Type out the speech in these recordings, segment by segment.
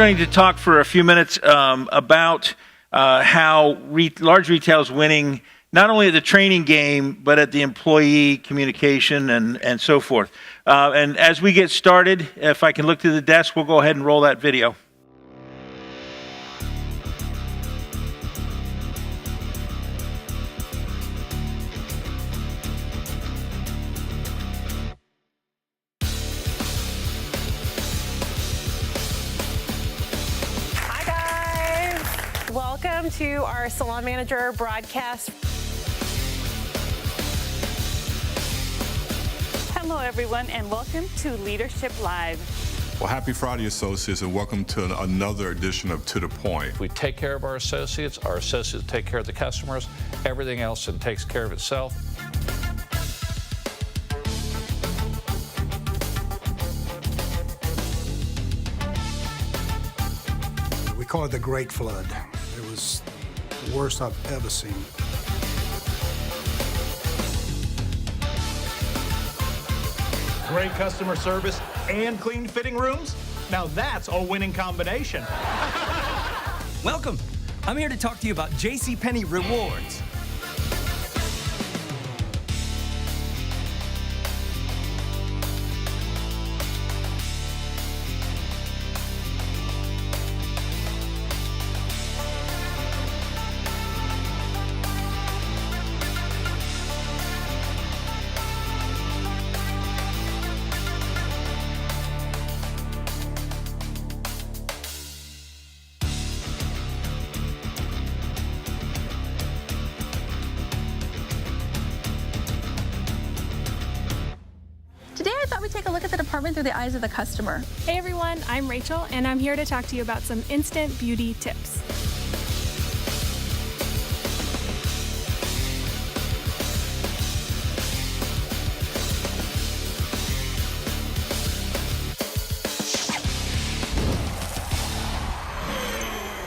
going to talk for a few minutes about how large retail is winning not only at the training game, but at the employee communication and so forth. And as we get started, if I can look to the desk, we'll go ahead and roll that video. Welcome to our Salon Manager broadcast. Hello, everyone, and welcome to Leadership Live. Well, happy Friday, associates, and welcome to another edition of To The Point. We take care of our associates take care of the customers, everything else and takes care of itself. We call it the Great Flood. It was the worst I've ever seen. Great customer service and clean fitting rooms? Now that's a winning combination. Welcome. I'm here to talk to you about JCPenney Rewards. Today I thought we'd take a look at the department through the eyes of the customer. Hey everyone, I'm Rachel and I'm here to talk to you about some instant beauty tips.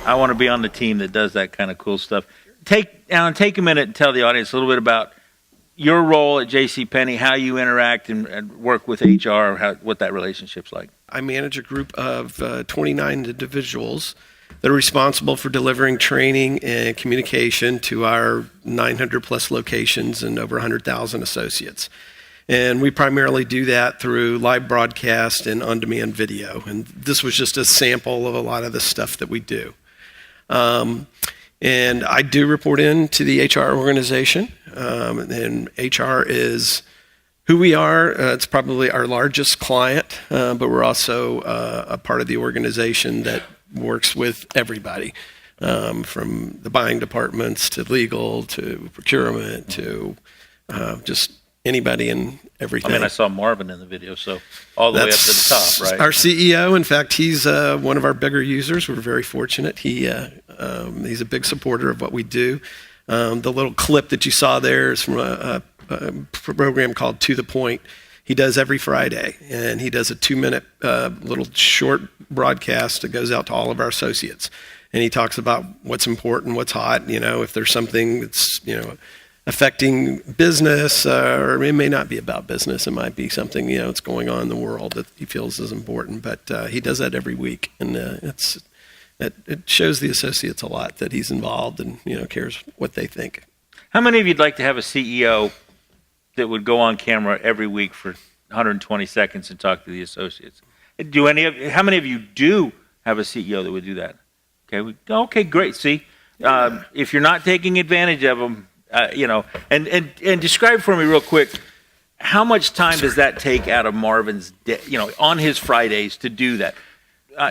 I want to be on the team that does that kind of cool stuff. Alan, take a minute and tell the audience a little bit about your role at JCPenney, how you interact and work with HR, what that relationship's like. I manage a group of 29 individuals that are responsible for delivering training and communication to our 900 plus locations and over 100,000 associates. And we primarily do that through live broadcast and on-demand video. And this was just a sample of a lot of the stuff that we do. And I do report in to the HR organization, and HR is who we are. It's probably our largest client, but we're also a part of the organization that works with everybody, from the buying departments to legal to procurement to just anybody and everything. I mean, I saw Marvin in the video, so all the way up to the top, right? Our CEO, in fact, he's one of our bigger users. We're very fortunate. He's a big supporter of what we do. The little clip that you saw there is from a program called To The Point. He does every Friday, and he does a 2-minute little short broadcast that goes out to all of our associates. And he talks about what's important, what's hot, if there's something that's, affecting business, or it may not be about business. It might be something, that's going on in the world that he feels is important. But he does that every week, and it shows the associates a lot that he's involved and, cares what they think. How many of you'd like to have a CEO that would go on camera every week for 120 seconds and talk to the associates? How many of you do have a CEO that would do that? Okay, great. See, if you're not taking advantage of them, and describe for me real quick, how much time does that take out of Marvin's day, on his Fridays to do that?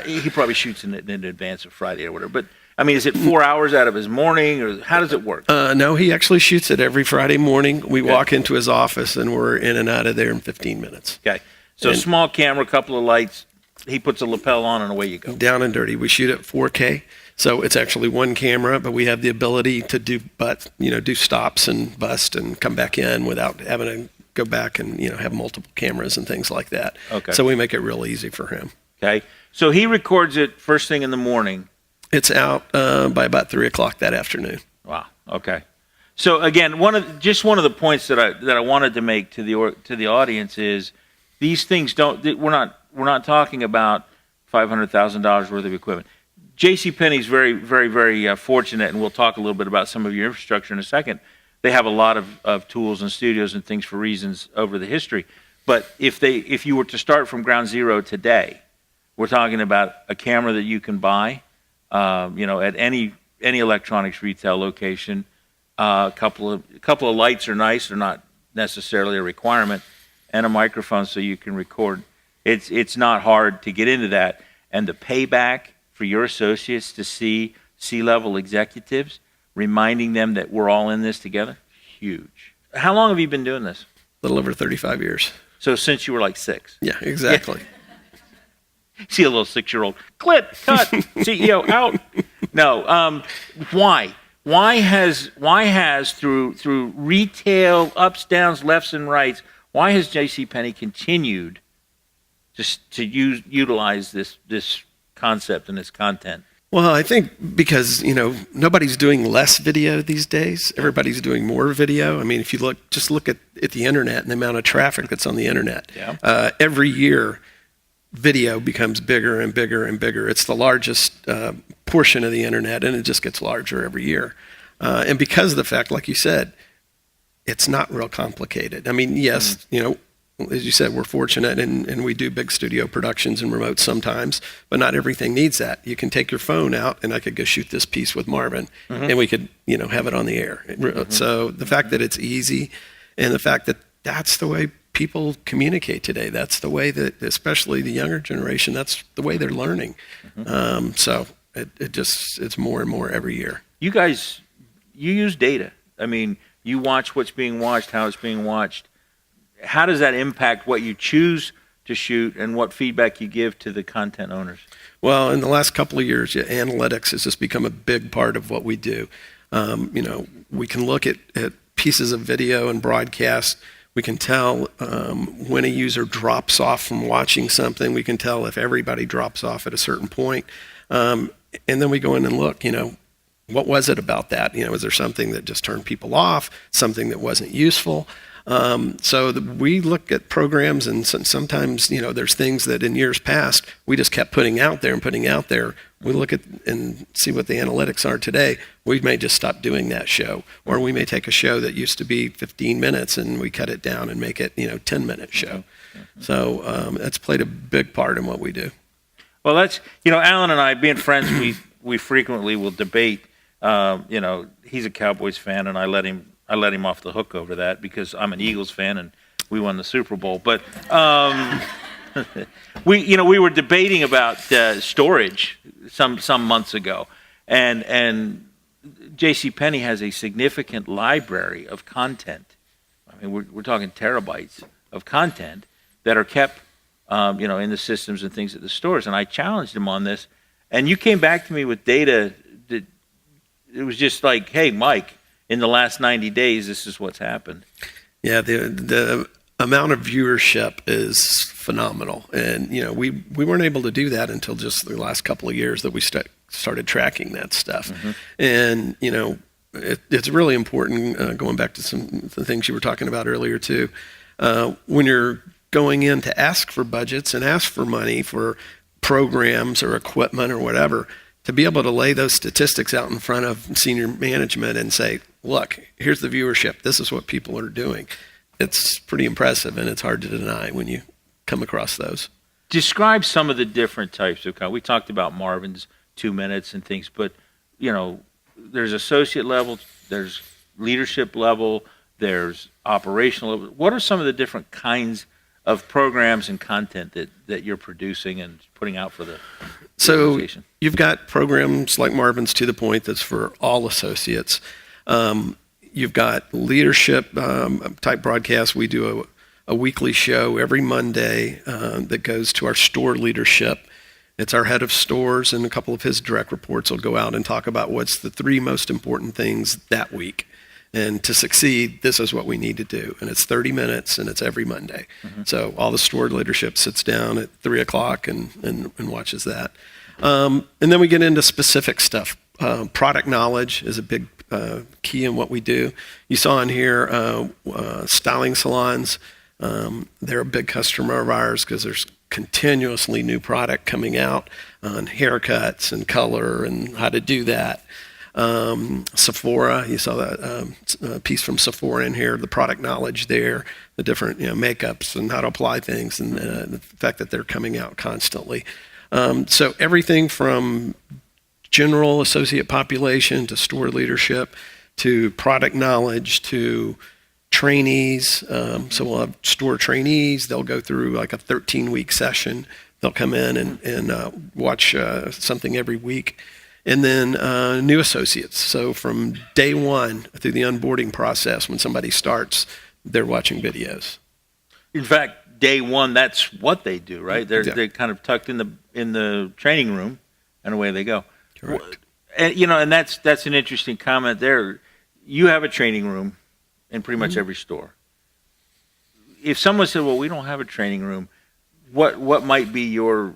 He probably shoots in advance of Friday or whatever, but I mean, is it 4 hours out of his morning, or how does it work? No, he actually shoots it every Friday morning. We walk into his office and we're in and out of there in 15 minutes. Okay. So small camera, couple of lights, he puts a lapel on and away you go. Down and dirty. We shoot at 4K. So it's actually one camera, but we have the ability to do stops and bust and come back in without having to go back and, have multiple cameras and things like that. Okay. So we make it real easy for him. Okay. So he records it first thing in the morning. It's out by about 3 o'clock that afternoon. Wow. Okay. So again, one of the points that I wanted to make to the audience is these things we're not talking about $500,000 worth of equipment. JCPenney is very, very, very fortunate, and we'll talk a little bit about some of your infrastructure in a second. They have a lot of tools and studios and things for reasons over the history. But if you were to start from ground zero today, we're talking about a camera that you can buy, at any electronics retail location. A couple of lights are nice; they're not necessarily a requirement, and a microphone so you can record. It's not hard to get into that, and the payback for your associates to see C-level executives, reminding them that we're all in this together, huge. How long have you been doing this? A little over 35 years. So since you were like 6? Yeah, exactly. Yeah. See a little 6-year-old, clip, cut, CEO out. No, why? Why has through retail ups, downs, lefts, and rights, why has JCPenney continued to utilize this concept and this content? Well, I think because, nobody's doing less video these days. Everybody's doing more video. I mean, if you look at the internet and the amount of traffic that's on the internet. Yeah. Every year, video becomes bigger and bigger and bigger. It's the largest portion of the internet, and it just gets larger every year. And because of the fact, like you said, it's not real complicated. I mean, yes, as you said, we're fortunate and we do big studio productions and remote sometimes, but not everything needs that. You can take your phone out and I could go shoot this piece with Marvin and we could, have it on the air. So the fact that it's easy and the fact that that's the way people communicate today, that's the way that, especially the younger generation, that's the way they're learning. So it's more and more every year. You guys, you use data. I mean, you watch what's being watched, how it's being watched. How does that impact what you choose to shoot and what feedback you give to the content owners? Well, in the last couple of years, analytics has just become a big part of what we do. We can look at pieces of video and broadcast. We can tell when a user drops off from watching something. We can tell if everybody drops off at a certain point. And then we go in and look, what was it about that? Was there something that just turned people off, something that wasn't useful? We look at programs and sometimes, there's things that in years past, we just kept putting out there. We look at and see what the analytics are today. We may just stop doing that show, or we may take a show that used to be 15 minutes and we cut it down and make it, 10-minute show. So that's played a big part in what we do. Well, that's, Alan and I, being friends, we frequently will debate. He's a Cowboys fan and I let him off the hook over that because I'm an Eagles fan and we won the Super Bowl. But we were debating about storage some months ago, and JCPenney has a significant library of content. I mean, we're talking terabytes of content that are kept, in the systems and things at the stores. And I challenged him on this, and you came back to me with data that it was just like, hey, Mike. In the last 90 days, this is what's happened. Yeah, the amount of viewership is phenomenal. And, we weren't able to do that until just the last couple of years that we started tracking that stuff. And, it's really important, going back to some of the things you were talking about earlier, too. When you're going in to ask for budgets and ask for money for programs or equipment or whatever, to be able to lay those statistics out in front of senior management and say, look, here's the viewership. This is what people are doing. It's pretty impressive, and it's hard to deny when you come across those. Describe some of the different types of content. We talked about Marvin's 2 minutes and things, but, there's associate level, there's leadership level, there's operational level. What are some of the different kinds of programs and content that you're producing and putting out for the organization? You've got programs like Marvin's To The Point that's for all associates. You've got leadership type broadcasts. We do a weekly show every Monday that goes to our store leadership. It's our head of stores and a couple of his direct reports will go out and talk about what's the 3 most important things that week. And to succeed, this is what we need to do. And it's 30 minutes, and it's every Monday. So all the store leadership sits down at 3 o'clock and watches that. And then we get into specific stuff. Product knowledge is a big key in what we do. You saw in here styling salons. They're a big customer of ours because there's continuously new product coming out on haircuts and color and how to do that. Sephora, you saw that piece from Sephora in here, the product knowledge there, the different makeups and how to apply things, and the fact that they're coming out constantly. So everything from general associate population to store leadership to product knowledge to trainees. So we'll have store trainees. They'll go through like a 13-week session. They'll come in and watch something every week. And then new associates. So from day one through the onboarding process, when somebody starts, they're watching videos. In fact, day one, that's what they do, right? They're kind of tucked in the training room, and away they go. Correct. And that's an interesting comment there. You have a training room in pretty much every store. If someone said, "Well, we don't have a training room," what might be your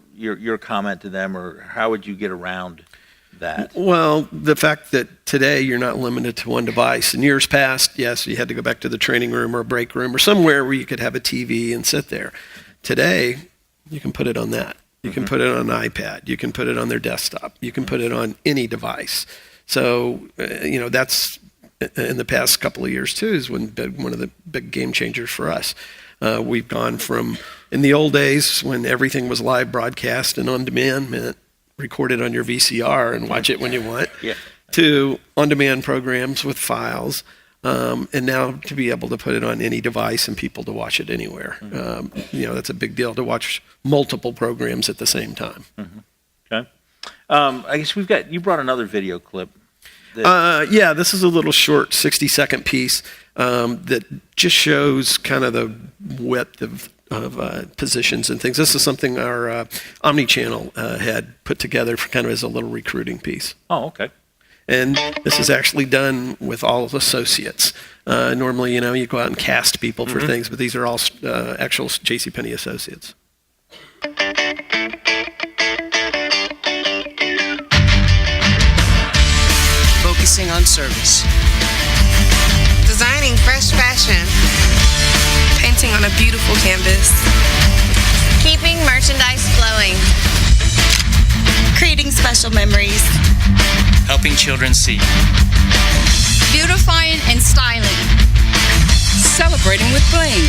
comment to them, or how would you get around that? Well, the fact that today you're not limited to one device. In years past, yes, you had to go back to the training room or a break room or somewhere where you could have a TV and sit there. Today, you can put it on that. You can put it on an iPad. You can put it on their desktop. You can put it on any device. So, that's in the past couple of years too, is one of the big game changers for us. We've gone from, in the old days when everything was live broadcast and on demand, meant record it on your VCR and watch it when you want, to on-demand programs with files, and now to be able to put it on any device and people to watch it anywhere. That's a big deal, to watch multiple programs at the same time. Okay. I guess you brought another video clip. This is a little short 60-second piece that just shows kind of the width of positions and things. This is something our omni-channel had put together for kind of as a little recruiting piece. Oh, okay. And this is actually done with all associates. Normally, you go out and cast people for things, but these are all actual JCPenney associates. Focusing on service. Designing fresh fashion. Painting on a beautiful canvas. Keeping merchandise flowing. Creating special memories. Helping children see. Beautifying and styling. Celebrating with bling.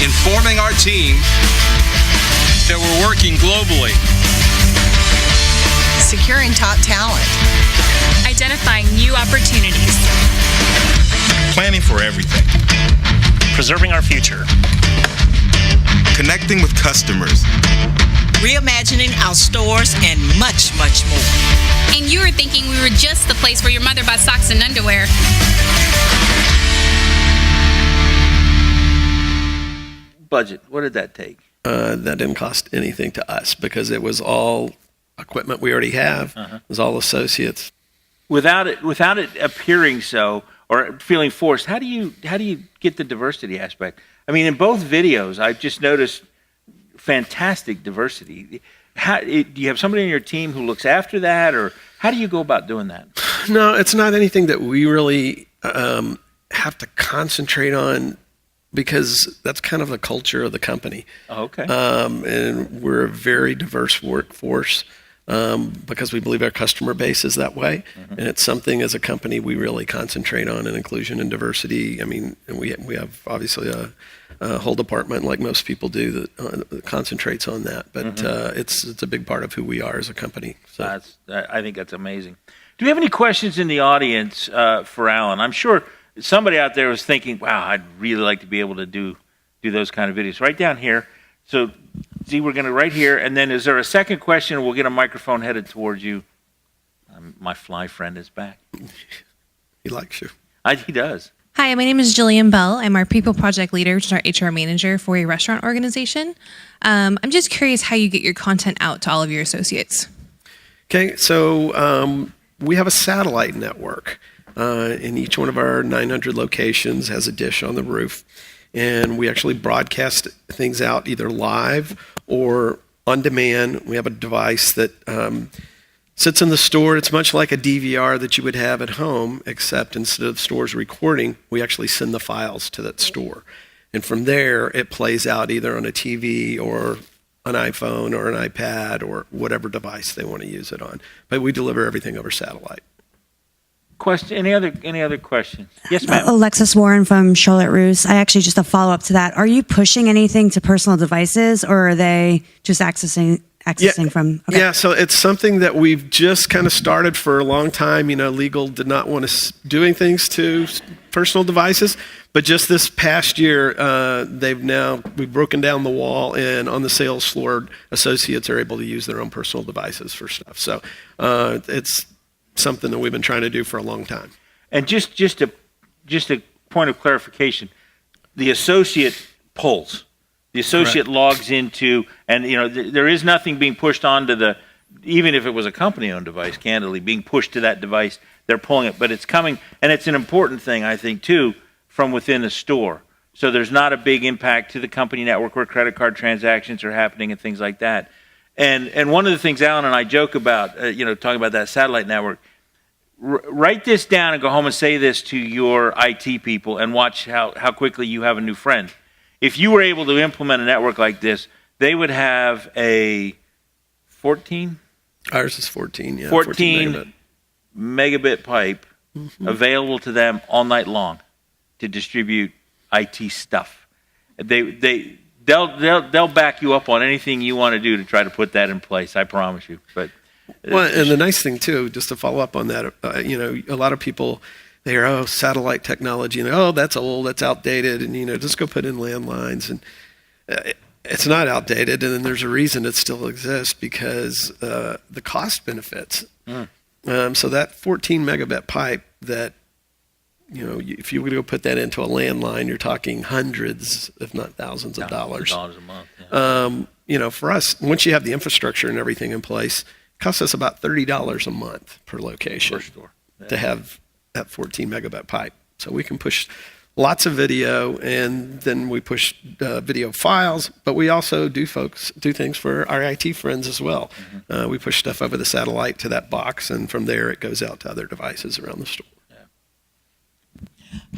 Informing our team that we're working globally. Securing top talent. Identifying new opportunities. Planning for everything. Preserving our future. Connecting with customers. Reimagining our stores and much, much more. And you were thinking we were just the place where your mother bought socks and underwear. Budget, what did that take? That didn't cost anything to us because it was all equipment we already have. It was all associates. Without it appearing so or feeling forced, how do you get the diversity aspect? I mean, in both videos, I've just noticed fantastic diversity. Do you have somebody on your team who looks after that, or how do you go about doing that? No, it's not anything that we really have to concentrate on, because that's kind of the culture of the company. Oh, okay. And we're a very diverse workforce because we believe our customer base is that way. And it's something as a company we really concentrate on, in inclusion and diversity. I mean, and we have obviously a whole department, like most people do, that concentrates on that. But it's a big part of who we are as a company. So I think that's amazing. Do we have any questions in the audience for Alan? I'm sure somebody out there was thinking, wow, I'd really like to be able to do those kind of videos. Right down here. So, see, we're going to right here. And then is there a second question? We'll get a microphone headed towards you. My fly friend is back. He likes you. He does. Hi, my name is Jillian Bell. I'm our People Project Leader, which is our HR manager for a restaurant organization. I'm just curious how you get your content out to all of your associates. Okay, so we have a satellite network. And each one of our 900 locations has a dish on the roof. And we actually broadcast things out either live or on demand. We have a device that sits in the store. It's much like a DVR that you would have at home, except instead of stores recording, we actually send the files to that store. And from there, it plays out either on a TV or an iPhone or an iPad or whatever device they want to use it on. But we deliver everything over satellite. Question? Any other questions? Yes, ma'am. Alexis Warren from Charlotte Roos. I actually, just a follow-up to that. Are you pushing anything to personal devices, or are they just accessing from? Okay. Yeah, so it's something that we've just kind of started for a long time. Legal did not want us doing things to personal devices, but just this past year, we've broken down the wall, and on the sales floor, associates are able to use their own personal devices for stuff. So it's something that we've been trying to do for a long time. And just a point of clarification, the associate pulls. The associate logs into, and there is nothing being pushed onto even if it was a company-owned device, candidly, being pushed to that device, they're pulling it, but it's coming, and it's an important thing, I think, too, from within the store. So there's not a big impact to the company network where credit card transactions are happening and things like that. And one of the things Alan and I joke about, talking about that satellite network, write this down and go home and say this to your IT people and watch how quickly you have a new friend. If you were able to implement a network like this, they would have a 14? Ours is 14, yeah. 14 megabit pipe available to them all night long to distribute IT stuff. They'll back you up on anything you want to do to try to put that in place, I promise you. But and the nice thing too, just to follow up on that, a lot of people, they hear, satellite technology, and that's old, that's outdated, and just go put in landlines, and it's not outdated, and then there's a reason it still exists, because the cost benefits. So that 14 megabit pipe that, if you were to go put that into a landline, you're talking hundreds, if not thousands of dollars. Dollars a month. Yeah. For us, once you have the infrastructure and everything in place, it costs us about $30 a month per location per store to have that 14 megabit pipe. So we can push lots of video, and then we push video files, but we also do things for our IT friends as well. We push stuff over the satellite to that box, and from there it goes out to other devices around the store.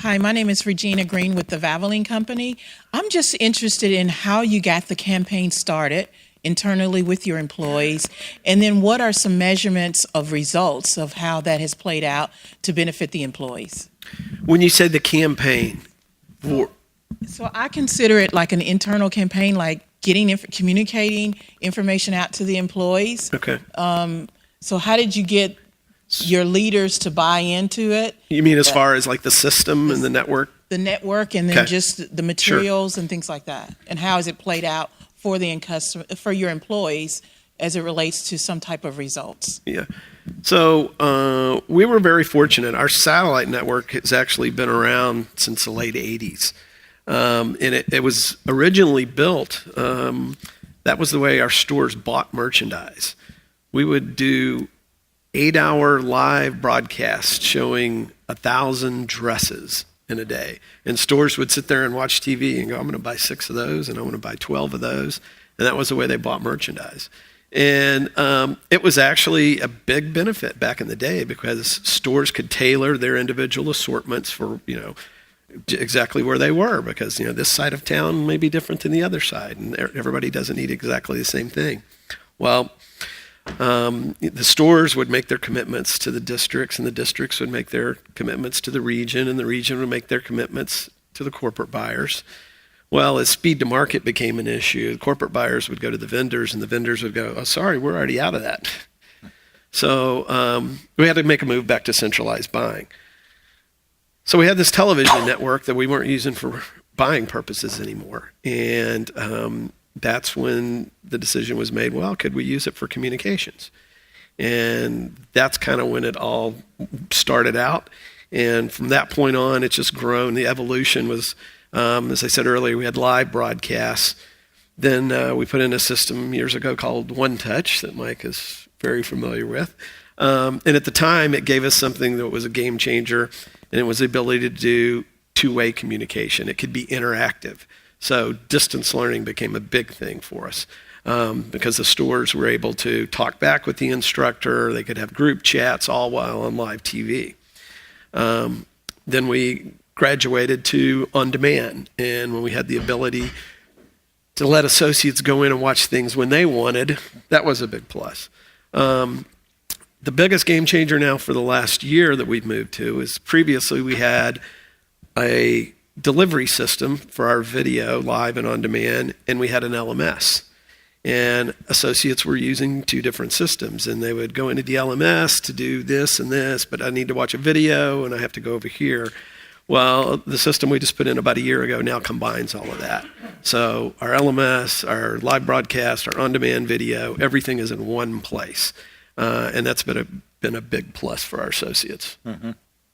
Hi, my name is Regina Green with the Valvoline Company. I'm just interested in how you got the campaign started internally with your employees, and then what are some measurements of results of how that has played out to benefit the employees? When you say the campaign, so I consider it like an internal campaign, like communicating information out to the employees. Okay. So how did you get your leaders to buy into it? You mean as far as like the system and the network? The network, and then just the materials and things like that. And how has it played out for for your employees as it relates to some type of results? Yeah. So we were very fortunate. Our satellite network has actually been around since the late 80s. And it was originally built, that was the way our stores bought merchandise. We would do 8-hour live broadcasts showing 1,000 dresses in a day. And stores would sit there and watch TV and go, I'm going to buy 6 of those, and I'm going to buy 12 of those. And that was the way they bought merchandise. And it was actually a big benefit back in the day, because stores could tailor their individual assortments for, exactly where they were, because, this side of town may be different than the other side, and everybody doesn't need exactly the same thing. Well, the stores would make their commitments to the districts, and the districts would make their commitments to the region, and the region would make their commitments to the corporate buyers. Well, as speed to market became an issue, the corporate buyers would go to the vendors, and the vendors would go, sorry, we're already out of that. So we had to make a move back to centralized buying. So we had this television network that we weren't using for buying purposes anymore. And that's when the decision was made, well, could we use it for communications? And that's kind of when it all started out. And from that point on, it's just grown. The evolution was, as I said earlier, we had live broadcasts. Then we put in a system years ago called One Touch that Mike is very familiar with. And at the time, it gave us something that was a game changer, and it was the ability to do two-way communication. It could be interactive. So distance learning became a big thing for us, because the stores were able to talk back with the instructor. They could have group chats all while on live TV. Then we graduated to on-demand. And when we had the ability to let associates go in and watch things when they wanted, that was a big plus. The biggest game changer now for the last year that we've moved to is previously we had a delivery system for our video, live and on demand, and we had an LMS. And associates were using two different systems, and they would go into the LMS to do this and this, but I need to watch a video and I have to go over here. Well, the system we just put in about a year ago now combines all of that. So our LMS, our live broadcast, our on-demand video, everything is in one place. And that's been a big plus for our associates. Mm-hmm.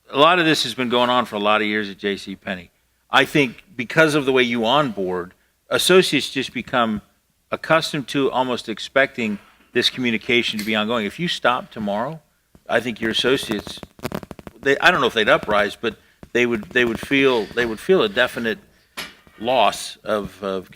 A lot of this has been going on for a lot of years at JCPenney. I think because of the way you onboard, associates just become accustomed to almost expecting this communication to be ongoing. If you stop tomorrow, I think your associates, I don't know if they'd uprise, but they would feel a definite loss of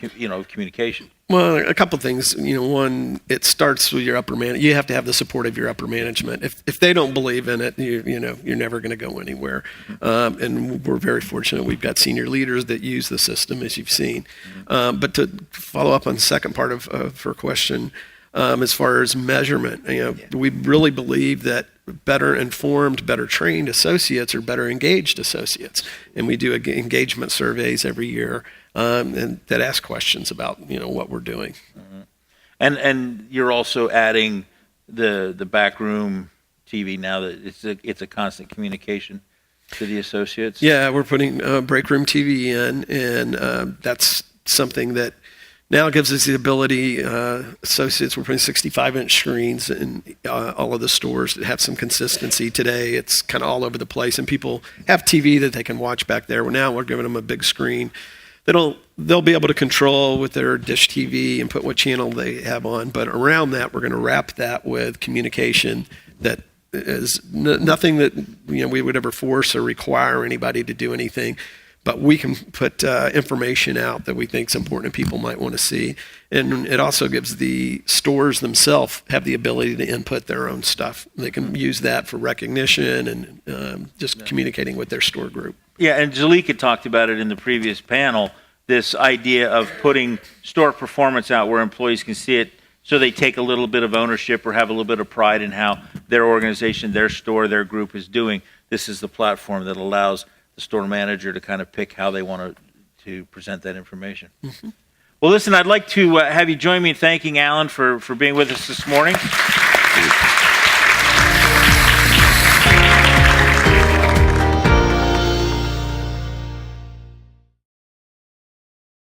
communication. Well, a couple of things. One, it starts with your upper management. You have to have the support of your upper management. If they don't believe in it, you're never going to go anywhere. And we're very fortunate. We've got senior leaders that use the system, as you've seen. But to follow up on the second part of her question, as far as measurement, we really believe that better informed, better trained associates are better engaged associates. And we do engagement surveys every year. And that ask questions about what we're doing. Mm-hmm. And you're also adding the backroom TV now that it's a constant communication to the associates. Yeah, we're putting break room TV in, and that's something that now gives us the ability. Associates, we're putting 65-inch screens in all of the stores that have some consistency. Today, it's kind of all over the place, and people have TV that they can watch back there. Well, now we're giving them a big screen. They'll be able to control with their dish TV and put what channel they have on. But around that, we're going to wrap that with communication that is nothing that we would ever force or require anybody to do anything. But we can put information out that we think is important and people might want to see. And it also gives the stores themselves have the ability to input their own stuff. They can use that for recognition and just communicating with their store group. Yeah, and Jalika talked about it in the previous panel, this idea of putting store performance out where employees can see it so they take a little bit of ownership or have a little bit of pride in how their organization, their store, their group is doing. This is the platform that allows the store manager to kind of pick how they want to present that information. Mm-hmm. Well, listen, I'd like to have you join me in thanking Alan for being with us this morning.